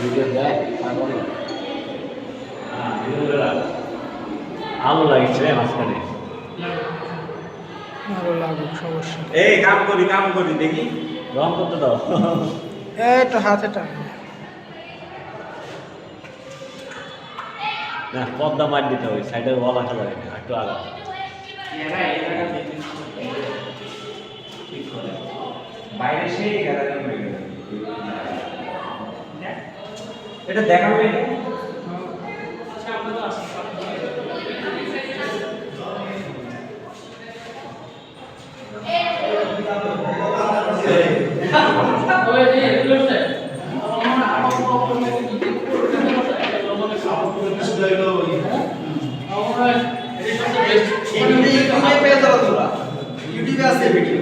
Video দেয় আলো লাগছে মাঝখানে ভালো লাগুক সমস্যা। এই কাম করি দেখি রং করতে দাও। এই তো হাতে টান। না পর্দা মার দিতে হবে, সাইডে ওয়াল রাখা যাবে না, একটু আগা বাইরে সেই গ্যালারি হয়ে গেল। এটা দেখাবে ইউটিউবে আছে ভিডিও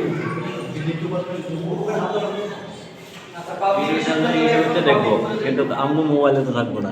দেখবো, কিন্তু আমি মোবাইলে তো থাকবো না।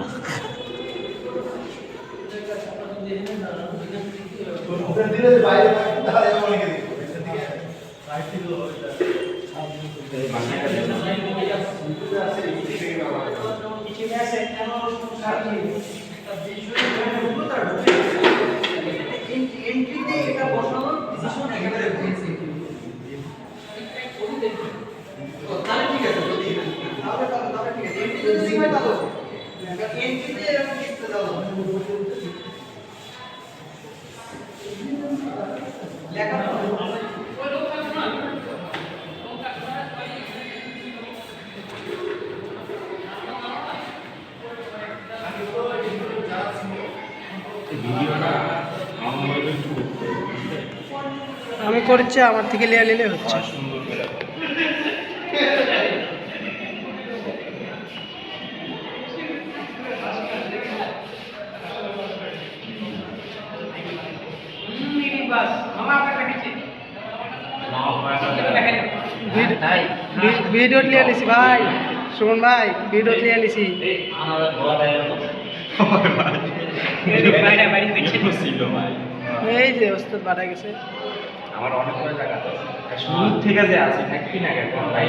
আমি করছি, আমার থেকে লিয়া নিলে হচ্ছে। ভিডিও লিয়ে নিছি ভাই, সুমন ভাই, ভিডিও লিয়ে নিছি। এই যে ওস্তাদ বাড়া গেছে। আমার অনেক বড় জায়গা আছে শুরু থেকে যে আছে থাকবি না কেন ভাই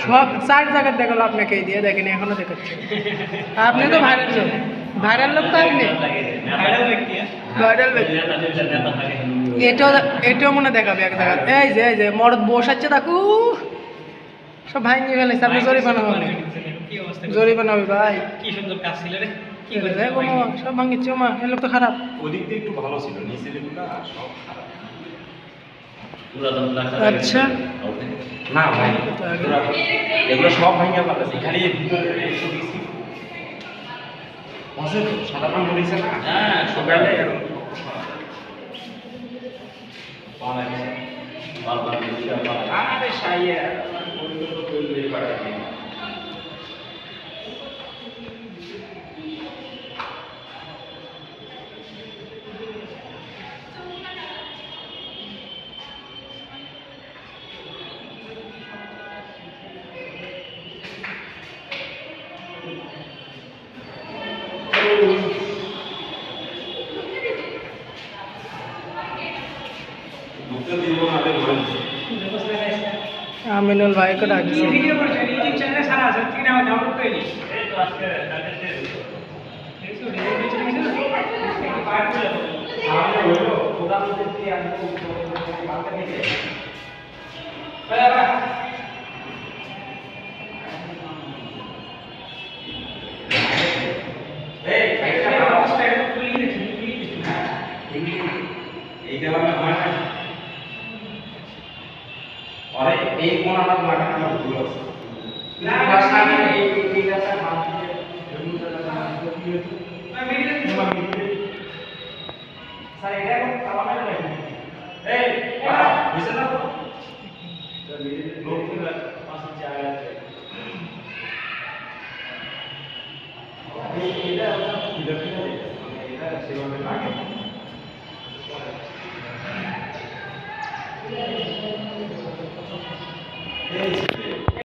সব 4 জায়গায় দেখালো আপনাকে, এই দিয়ে দেখেনি এখনো দেখাচ্ছে। আপনি তো ভাইরাল লোক, ভাইরাল লোক তো আপনি, ভাইরাল ব্যক্তি। এটাও মনে দেখাবে এক জায়গায়। এই যে মরদ বসাচ্ছে দেখো, সব ভাঙিয়ে ফেলেছে। আপনি জরিমানা হবে, জরিমানা হবে ভাই। কি সুন্দর কাজ ছিল রে, কি কোনো সব ভাঙিচ্ছে। মা এ লোক তো খারাপ। ওদিক দিয়ে একটু ভালো ছিল, নিচে যেগুলো সব খারাপ। আচ্ছা না ভাই এগুলো সব ভাঙিয়ে পারতেছে, খালি এর ভিতরে একটু বেশি বসে তো সাদা পান বলেছে না। হ্যাঁ সকালে আরে সাইয়া আমিনুল ভাইকে ডাকছি। ভিডিও করছেন ইউটিউব চ্যানেলে সারা আছে, ঠিক না? ডাউনলোড করে নিস। এই কোনাটা লাগানো ভুল আছে না এই গাছটা মাটিতে স্যার এটা এখন কালামে লাগে এই বুঝছেন না লোক থেকে পাশে জায়গা আছে এটা এটা সেভাবে লাগে এই